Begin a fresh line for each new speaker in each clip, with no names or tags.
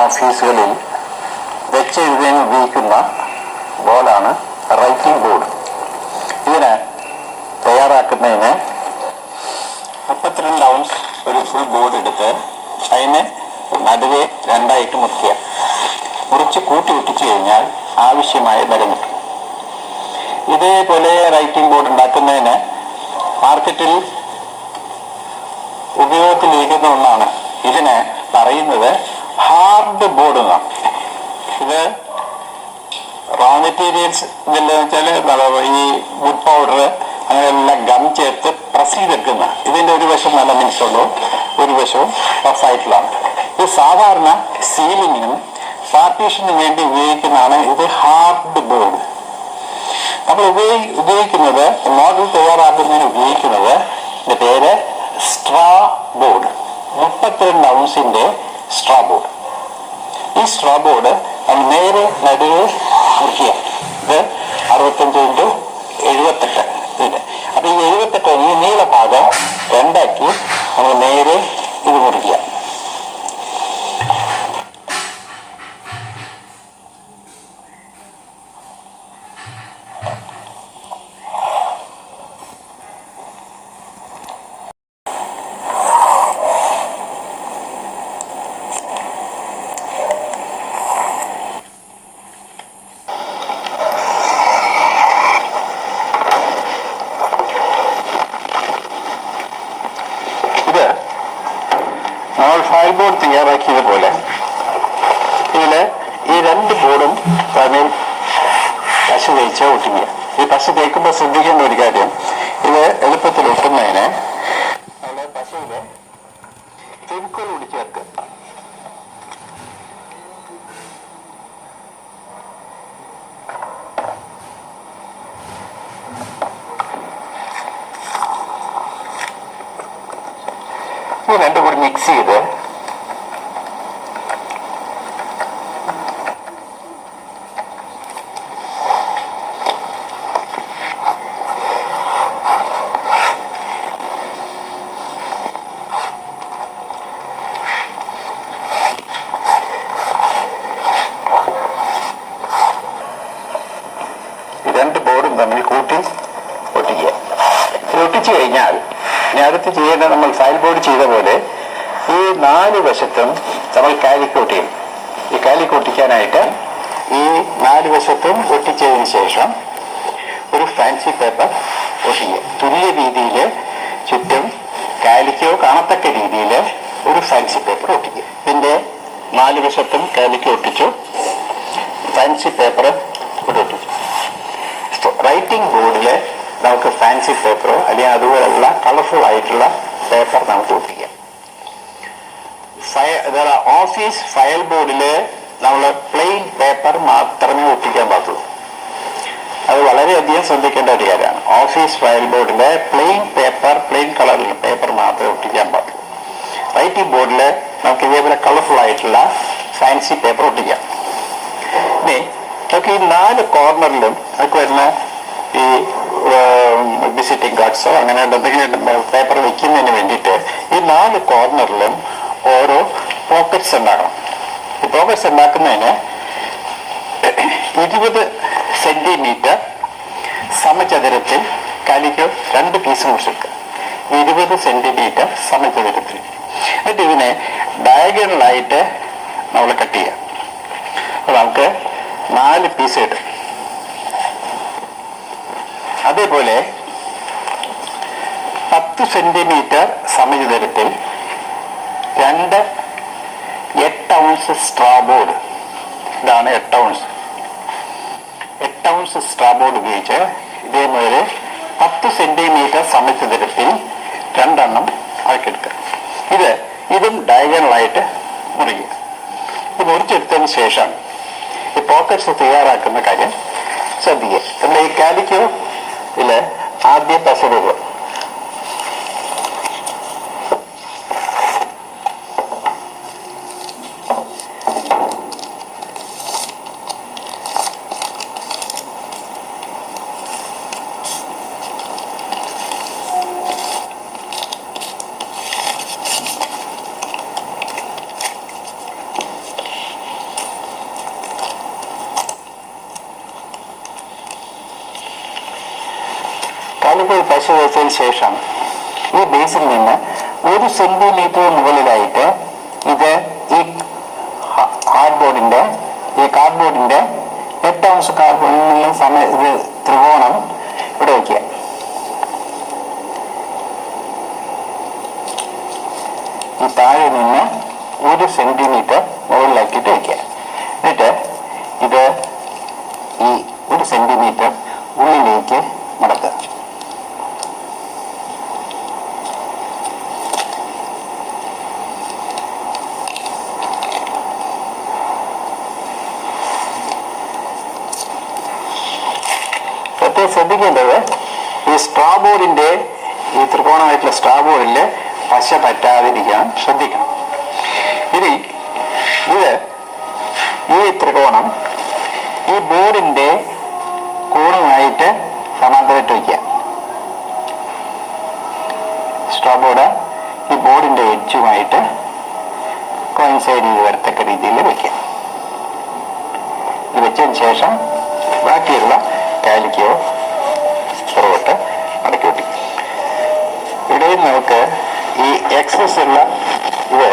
ഓഫീസുകളിൽ വെച്ചെഴുതാൻ ഉപയോഗിക്കുന്ന ബോർഡാണ് റൈറ്റിംഗ് ബോർഡ്. ഇതിന് തയ്യാറാക്കുന്നതിന് 32 ഔൺസ് ഒരു ഫുൾ ബോർഡ് എടുത്ത് അതിന് നടുവേ രണ്ടായിട്ട് മുറിച്ച് കൂട്ടി ഒട്ടിച്ചു കഴിഞ്ഞാൽ ആവശ്യമായ ബലം കിട്ടും. ഇതേപോലെ റൈറ്റിംഗ് ബോർഡ് ഉണ്ടാക്കുന്നതിന് മാർക്കറ്റിൽ ഉപയോഗത്തിലിരിക്കുന്ന ഒന്നാണ്. ഇതിന് പറയുന്നത് ഹാർഡ് ബോർഡ് എന്നാണ്. ഇത് റോ മെറ്റീരിയൽസ് ഇതെല്ലാം വെച്ചാൽ ഈ വുഡ് പൗഡർ അങ്ങനെയെല്ലാം ഗം ചേർത്ത് പ്രസ് ചെയ്തെടുക്കുന്ന. ഇതിൻ്റെ ഒരു വശം നല്ല മിനുസുള്ളൂ, ഒരു വശവും റഫായിട്ടുള്ളതാണ്. ഇത് സാധാരണ സീലിങ്ങിനും പാർട്ടീഷനും വേണ്ടി ഉപയോഗിക്കുന്നതാണ് ഇത് ഹാർഡ് ബോർഡ്. നമ്മൾ ഉപയോഗിക്കുന്നത് മോഡൽ തയ്യാറാക്കുന്നതിന് ഉപയോഗിക്കുന്നത് ഇതിൻ്റെ പേര് സ്ട്രാ ബോർഡ്. 32 ഔൺസിന്റെ സ്ട്രാ ബോർഡ്. ഈ സ്ട്രാ ബോർഡ് നമ്മൾ നേരെ നടുവ് മുറിക്കുക. ഇത് 65 × 78 ഇതിന്. അപ്പൊ ഈ 78 ഈ നീള ഭാഗം രണ്ടാക്കി നമ്മൾ നേരെ ഇത് മുറിക്കുക. നമ്മൾ ഫയൽ ബോർഡ് തയ്യാറാക്കിയതുപോലെ ഇതില് ഈ രണ്ട് ബോർഡും തമ്മിൽ പശ തേച്ച് ഒട്ടിക്കുക. ഈ പശ തേക്കുമ്പോൾ ശ്രദ്ധിക്കേണ്ട ഒരു കാര്യം, ഇത് എളുപ്പത്തിൽ ഒട്ടുന്നതിന് നമ്മൾ പശയില് ഫെവിക്കോൾ കൂടി ചേർക്കുക. ഇത് രണ്ടും കൂടി മിക്സ് ചെയ്ത് രണ്ട് ബോർഡും തമ്മിൽ കൂട്ടി ഒട്ടിക്കുക. ഇത് ഒട്ടിച്ചു കഴിഞ്ഞാൽ ഇനി അടുത്ത് ചെയ്യേണ്ട, നമ്മൾ ഫയൽ ബോർഡ് ചെയ്ത പോലെ ഈ 4 വശത്തും നമ്മൾ കാലിക്കോട്ട് ചെയ്യും. ഈ കാലിക്കൊട്ടിക്കാനായിട്ട് ഈ 4 വശത്തും ഒട്ടിച്ചതിന് ശേഷം ഒരു ഫാൻസി പേപ്പർ ഒട്ടിക്കുക. തുല്യ രീതിയിൽ ചുറ്റും കാലിക്കോ കാണത്തക്ക രീതിയിൽ ഒരു ഫാൻസി പേപ്പർ ഒട്ടിക്കുക. ഇതിൻ്റെ 4 വശത്തും കാലിക്കോ ഒട്ടിച്ചു, ഫാൻസി പേപ്പർ ഇവിടെ ഒട്ടിച്ചു. റൈറ്റിംഗ് ബോർഡിൽ നമുക്ക് ഫാൻസി പേപ്പറോ അല്ലെങ്കിൽ അതുപോലുള്ള കളർഫുൾ ആയിട്ടുള്ള പേപ്പർ നമുക്ക് ഒട്ടിക്കാം. ഓഫീസ് ഫയൽ ബോർഡിൽ നമ്മൾ പ്ലെയിൻ പേപ്പർ മാത്രമേ ഒട്ടിക്കാൻ പാടുള്ളൂ. അത് വളരെയധികം ശ്രദ്ധിക്കേണ്ട ഒരു കാര്യമാണ്. ഓഫീസ് ഫയൽ ബോർഡിലെ പ്ലെയിൻ പേപ്പർ, പ്ലെയിൻ കളറിലുള്ള പേപ്പർ മാത്രമേ ഒട്ടിക്കാൻ പാടുള്ളൂ. റൈറ്റിംഗ് ബോർഡിൽ നമുക്ക് ഇതേപോലെ കളർഫുൾ ആയിട്ടുള്ള ഫാൻസി പേപ്പർ ഒട്ടിക്കാം. ഇനി നമുക്ക് ഈ 4 കോർണറിലും നമുക്ക് വരുന്ന ഈ വിസിറ്റിംഗ് കാർഡ്സോ അങ്ങനെ എന്തെങ്കിലും പേപ്പർ വെക്കുന്നതിന് വേണ്ടിയിട്ട് ഈ 4 കോർണറിലും ഓരോ പോക്കറ്റ്സ് ഉണ്ടാക്കണം. ഈ പോക്കറ്റ്സ് ഉണ്ടാക്കുന്നതിന് 20 സെന്റിമീറ്റർ സമചതുരത്തിൽ കാലിക്കോ 2 പീസ് മുറിച്ചെടുക്കുക. 20 സെന്റിമീറ്റർ സമചതുരത്തിൽ. എന്നിട്ട് ഇതിനെ ഡയഗണലായിട്ട് നമ്മൾ കട്ട് ചെയ്യാം. അപ്പോൾ നമുക്ക് 4 പീസ് കിട്ടും. അതേപോലെ 10 സെന്റിമീറ്റർ സമചതുരത്തിൽ 2 8 ഔൺസ് സ്ട്രാ ബോർഡ്. ഇതാണ് 8 ഔൺസ്. 8 ഔൺസ് സ്ട്രാ ബോർഡ് ഉപയോഗിച്ച് ഇതേപോലെ 10 സെന്റിമീറ്റർ സമചതുരത്തിൽ 2 എണ്ണം ആക്കിയെടുക്കുക. ഇതും ഡയഗണലായിട്ട് മുറിക്കുക. ഇത് മുറിച്ചെടുത്തതിന് ശേഷം ഈ പോക്കറ്റ്സ് തയ്യാറാക്കുന്ന കാര്യം ശ്രദ്ധിക്കുക. നമ്മുടെ ഈ കാലിക്കോ ഇതില് ആദ്യം പശ പോകുക. കാലിൽ പശ വെച്ചതിന് ശേഷം ഈ ബേസിൽ നിന്ന് 1 സെന്റിമീറ്റർ മുകളിലായിട്ട് ഇത് ഈ കാർഡ്ബോർഡിന്റെ 8 ounce കാർഡ്ബോർഡിനുള്ള ഇത് ത്രികോണം ഇവിടെ വയ്ക്കുക. ഈ താഴെ നിന്ന് 1 സെന്റിമീറ്റർ മുകളിലാക്കിയിട്ട് വയ്ക്കുക. എന്നിട്ട് ഇത് ഈ 1 സെന്റിമീറ്റർ ഉള്ളിലേക്ക് മടക്കുക. ശ്രദ്ധിക്കേണ്ടത് ഈ സ്ട്രാബോർഡിന്റെ ഈ ത്രികോണമായിട്ടുള്ള സ്ട്രാബോർഡില് പശ പറ്റാതിരിക്കാൻ ശ്രദ്ധിക്കണം. ഇനി ഈ ത്രികോണം ഈ ബോർഡിന്റെ കോണുമായിട്ട് സമാന്തരമായിട്ട് വയ്ക്കുക. സ്ട്രാബോർഡ് ഈ ബോർഡിന്റെ എഡ്ജുമായിട്ട് കോയിൻസൈഡ് ചെയ്ത് വരത്തക്ക രീതിയിൽ വയ്ക്കുക. ഇത് വെച്ചതിന് ശേഷം ബാക്കിയുള്ള കാലിക്കോ പുറകോട്ട് മടക്കി വെട്ടി. ഇടയിൽ നമുക്ക് ഈ എക്സസ് ഉള്ള ഇത്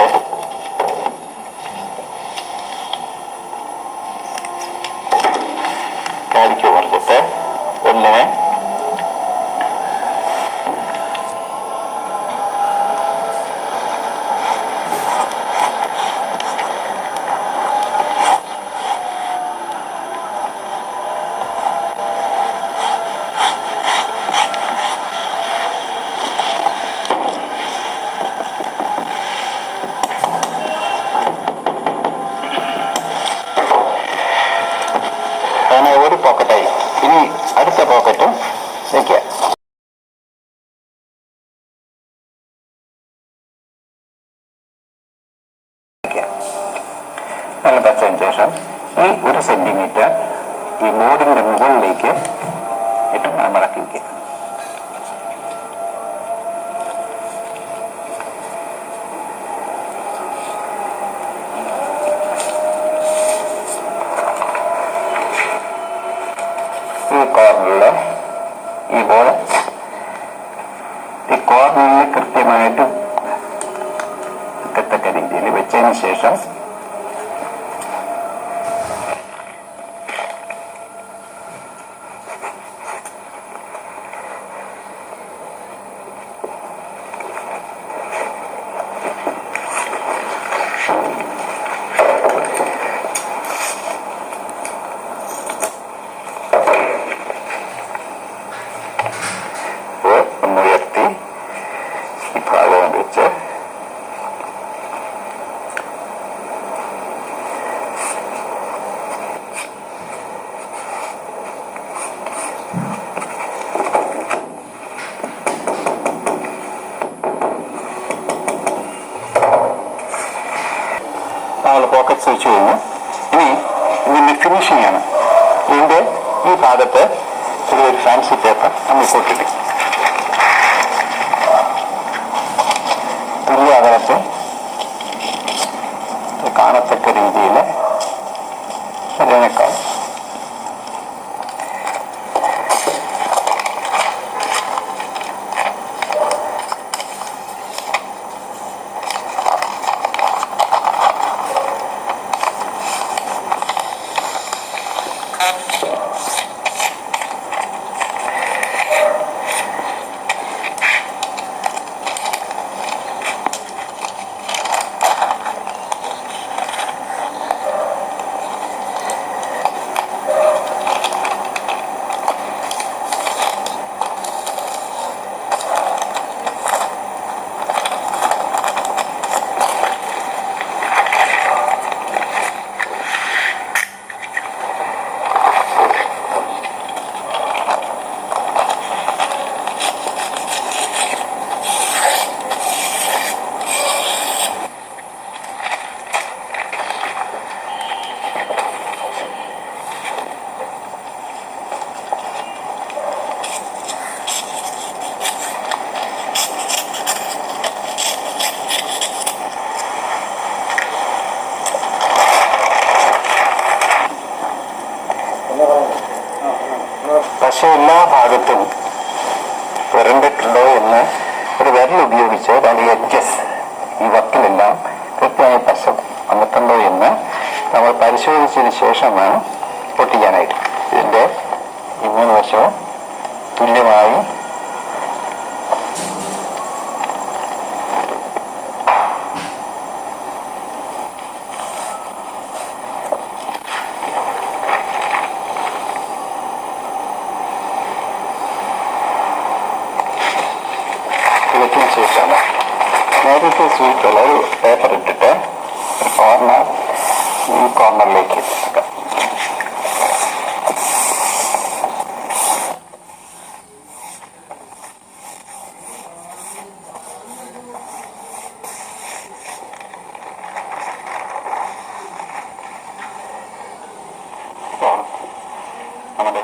കാലിക്കോ മടക്കിട്ട് ഒന്നിനെ ഒരു പോക്കറ്റായി. ഇനി അടുത്ത പോക്കറ്റും വയ്ക്കുക. നല്ല പച്ചതിന് ശേഷം ഈ 1 സെന്റിമീറ്റർ ഈ ബോർഡിന്റെ മുകളിലേക്ക് ഏറ്റവും മടക്കി വയ്ക്കുക. കോർണറില് ഈ ബോൾ ഈ കോർണറിൽ കൃത്യമായിട്ട് എത്തക്ക രീതിയിൽ വെച്ചതിന് ശേഷം പോക്കറ്റ്സ് വെച്ച് കഴിഞ്ഞു. ഇനി ഇതിന്റെ ഫിനിഷിംഗ് ആണ്. ഇതിന്റെ ഈ ഭാഗത്ത് ചെറിയൊരു ഫാൻസി പേപ്പർ നമ്മൾ കൊട്ടിട്ട് തുല്യ അകലത്ത് കാണത്തക്ക രീതിയിൽ അതിനേക്കാൾ പക്ഷെ എല്ലാ ഭാഗത്തും വരണ്ടിട്ടുണ്ടോ എന്ന് ഒരു വിരൽ ഉപയോഗിച്ച് അതിന്റെ എഡ്ജസ് ഈ വക്കിലെല്ലാം കൃത്യമായി പശ വന്നിട്ടുണ്ടോ എന്ന് നമ്മൾ പരിശോധിച്ചതിന് ശേഷമാണ് പൊട്ടിക്കാനായിട്ട്. ഇതിന്റെ ഈ 3 വശവും തുല്യമായി തികച്ചതിന് ശേഷമാണ് നേരത്തെ സൂചിച്ചുള്ള ഒരു പേപ്പർ ഇട്ടിട്ട് ഒരു കോർണർ ഈ കോർണറിലേക്ക് ഇട്ടിട്ട് നമ്മുടെ